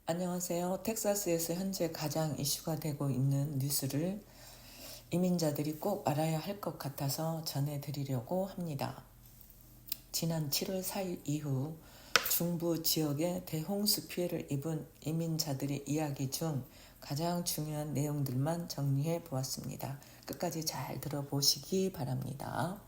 안녕하세요. 텍사스에서 현재 가장 이슈가 되고 있는 뉴스를 이민자들이 꼭 알아야 할 것 같아서 전해드리려고 합니다. 지난 7월 4일 이후 중부 지역에 대홍수 피해를 입은 이민자들의 이야기 중 가장 중요한 내용들만 정리해 보았습니다. 끝까지 잘 들어보시기 바랍니다.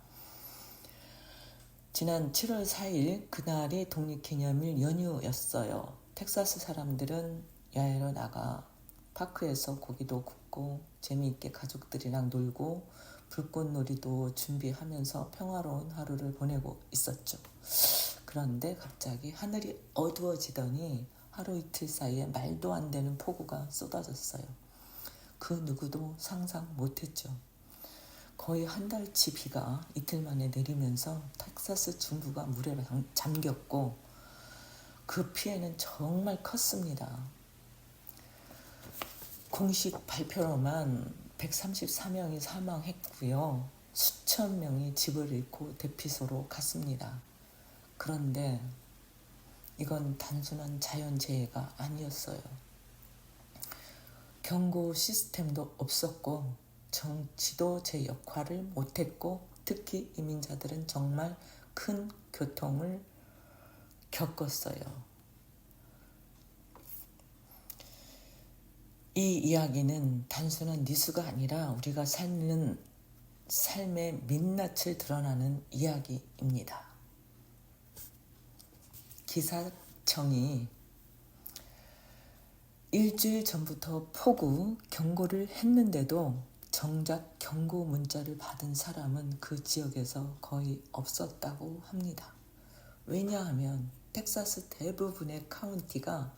지난 7월 4일 그날이 독립기념일 연휴였어요. 텍사스 사람들은 야외로 나가 파크에서 고기도 굽고 재미있게 가족들이랑 놀고 불꽃놀이도 준비하면서 평화로운 하루를 보내고 있었죠. 그런데 갑자기 하늘이 어두워지더니 하루 이틀 사이에 말도 안 되는 폭우가 쏟아졌어요. 그 누구도 상상 못했죠. 거의 한 달치 비가 이틀 만에 내리면서 텍사스 중부가 물에 잠겼고 그 피해는 정말 컸습니다. 공식 발표로만 134명이 사망했고요. 수천 명이 집을 잃고 대피소로 갔습니다. 그런데 이건 단순한 자연재해가 아니었어요. 경고 시스템도 없었고 정치도 제 역할을 못했고 특히 이민자들은 정말 큰 고통을 겪었어요. 이 이야기는 단순한 뉴스가 아니라 우리가 사는 삶의 민낯을 드러나는 이야기입니다. 기사청이 일주일 전부터 폭우 경고를 했는데도 정작 경고 문자를 받은 사람은 그 지역에서 거의 없었다고 합니다. 왜냐하면 텍사스 대부분의 카운티가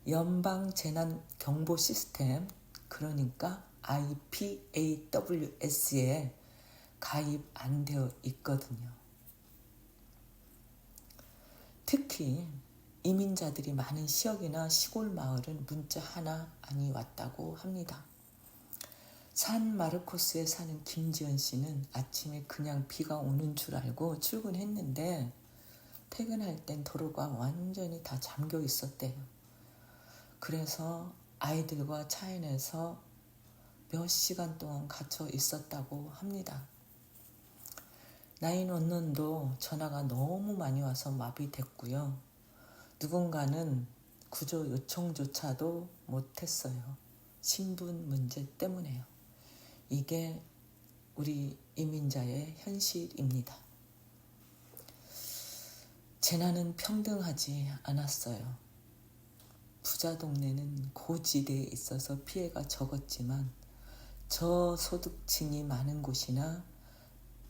연방 재난 경보 시스템, 그러니까 IPAWS에 가입 안 되어 있거든요. 특히 이민자들이 많은 지역이나 시골 마을은 문자 하나 아니 왔다고 합니다. 산 마르코스에 사는 김지연 씨는 아침에 그냥 비가 오는 줄 알고 출근했는데 퇴근할 땐 도로가 완전히 다 잠겨 있었대요. 그래서 아이들과 차 안에서 몇 시간 동안 갇혀 있었다고 합니다. 911도 전화가 너무 많이 와서 마비됐고요. 누군가는 구조 요청조차도 못했어요. 신분 문제 때문에요. 이게 우리 이민자의 현실입니다. 재난은 평등하지 않았어요. 부자 동네는 고지대에 있어서 피해가 적었지만 저소득층이 많은 곳이나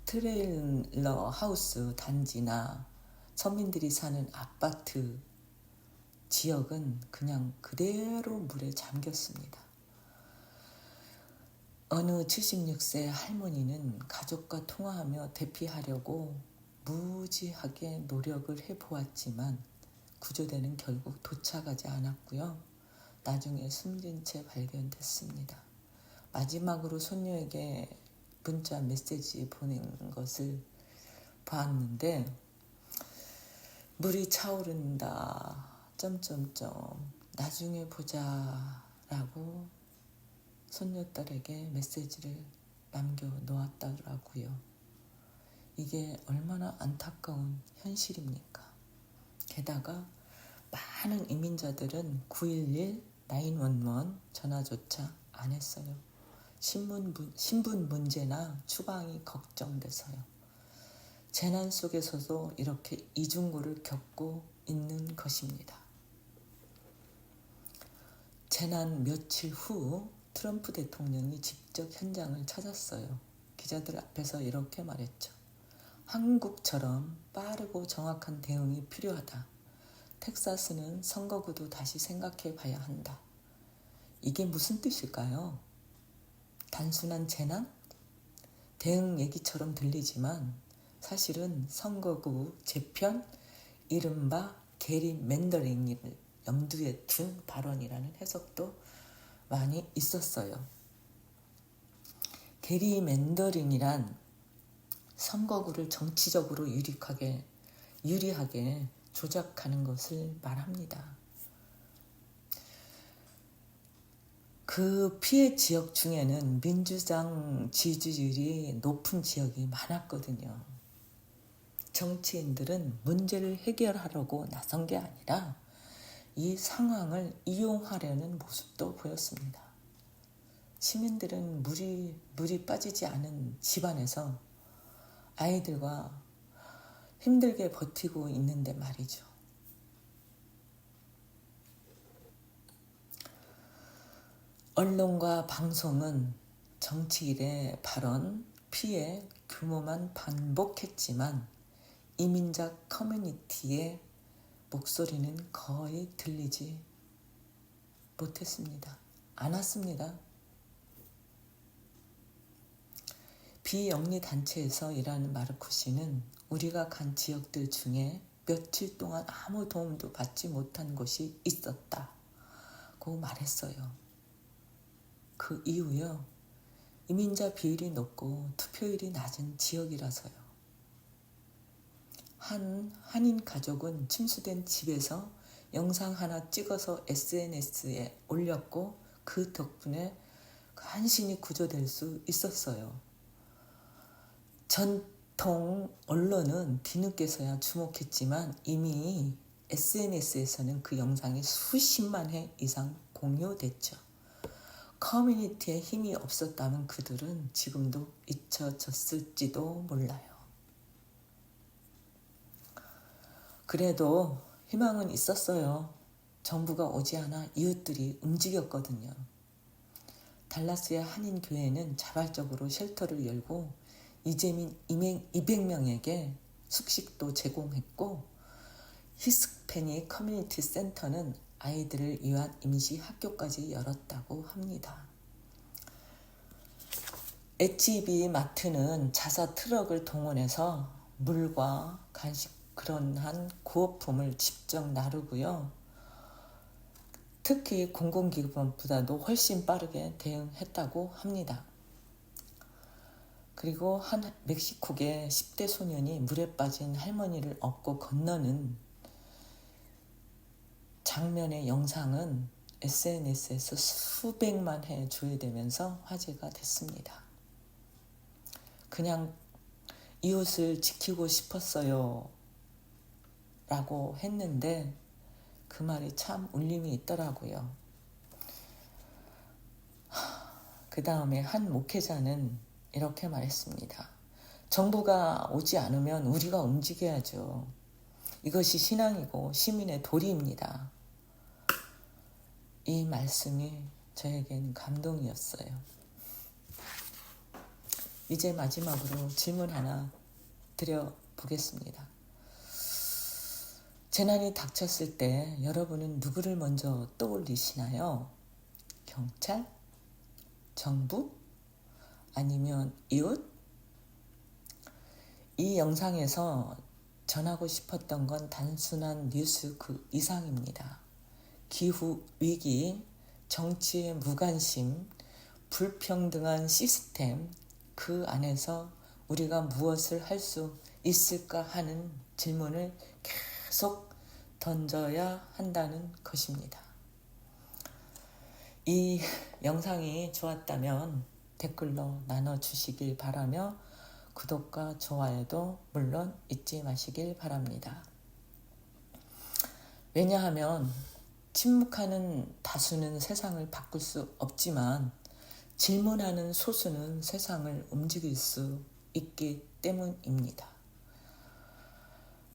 트레일러 하우스 단지나 서민들이 사는 아파트 지역은 그냥 그대로 물에 잠겼습니다. 어느 76세 할머니는 가족과 통화하며 대피하려고 무지하게 노력을 해보았지만 구조대는 결국 도착하지 않았고요. 나중에 숨진 채 발견됐습니다. 마지막으로 손녀에게 문자 메시지 보낸 것을 봤는데 물이 차오른다. 나중에 보자 라고 손녀딸에게 메시지를 남겨놓았더라고요. 이게 얼마나 안타까운 현실입니까? 게다가 많은 이민자들은 911, 911 전화조차 안 했어요. 신분 문제나 추방이 걱정돼서요. 재난 속에서도 이렇게 이중고를 겪고 있는 것입니다. 재난 며칠 후 트럼프 대통령이 직접 현장을 찾았어요. 기자들 앞에서 이렇게 말했죠. 한국처럼 빠르고 정확한 대응이 필요하다. 텍사스는 선거구도 다시 생각해 봐야 한다. 이게 무슨 뜻일까요? 단순한 재난? 대응 얘기처럼 들리지만 사실은 선거구 재편, 이른바 게리맨더링을 염두에 둔 발언이라는 해석도 많이 있었어요. 게리맨더링이란 선거구를 정치적으로 유리하게 조작하는 것을 말합니다. 그 피해 지역 중에는 민주당 지지율이 높은 지역이 많았거든요. 정치인들은 문제를 해결하려고 나선 게 아니라 이 상황을 이용하려는 모습도 보였습니다. 시민들은 물이 빠지지 않은 집안에서 아이들과 힘들게 버티고 있는데 말이죠. 언론과 방송은 정치인의 발언, 피해 규모만 반복했지만 이민자 커뮤니티의 목소리는 거의 들리지 못했습니다. 않았습니다. 비영리 단체에서 일하는 마르코 씨는 우리가 간 지역들 중에 며칠 동안 아무 도움도 받지 못한 곳이 있었다고 말했어요. 그 이유요. 이민자 비율이 높고 투표율이 낮은 지역이라서요. 한 한인 가족은 침수된 집에서 영상 하나 찍어서 SNS에 올렸고 그 덕분에 간신히 구조될 수 있었어요. 전통 언론은 뒤늦게서야 주목했지만 이미 SNS에서는 그 영상이 수십만 회 이상 공유됐죠. 커뮤니티에 힘이 없었다면 그들은 지금도 잊혀졌을지도 몰라요. 그래도 희망은 있었어요. 정부가 오지 않아 이웃들이 움직였거든요. 달라스의 한인교회는 자발적으로 쉘터를 열고 이재민 200명에게 숙식도 제공했고 히스패닉 커뮤니티 센터는 아이들을 위한 임시 학교까지 열었다고 합니다. HEB 마트는 자사 트럭을 동원해서 물과 간식 그런 한 구호품을 직접 나르고요. 특히 공공기관보다도 훨씬 빠르게 대응했다고 합니다. 그리고 한 멕시코계 10대 소년이 물에 빠진 할머니를 업고 건너는 장면의 영상은 SNS에서 수백만 회 조회되면서 화제가 됐습니다. 그냥 이웃을 지키고 싶었어요 라고 했는데 그 말이 참 울림이 있더라고요. 그 다음에 한 목회자는 이렇게 말했습니다. 정부가 오지 않으면 우리가 움직여야죠. 이것이 신앙이고 시민의 도리입니다. 이 말씀이 저에겐 감동이었어요. 이제 마지막으로 질문 하나 드려보겠습니다. 재난이 닥쳤을 때 여러분은 누구를 먼저 떠올리시나요? 경찰? 정부? 아니면 이웃? 이 영상에서 전하고 싶었던 건 단순한 뉴스 그 이상입니다. 기후 위기, 정치의 무관심, 불평등한 시스템, 그 안에서 우리가 무엇을 할 수 있을까 하는 질문을 계속 던져야 한다는 것입니다. 이 영상이 좋았다면 댓글로 나눠주시길 바라며 구독과 좋아요도 물론 잊지 마시길 바랍니다. 왜냐하면 침묵하는 다수는 세상을 바꿀 수 없지만 질문하는 소수는 세상을 움직일 수 있기 때문입니다.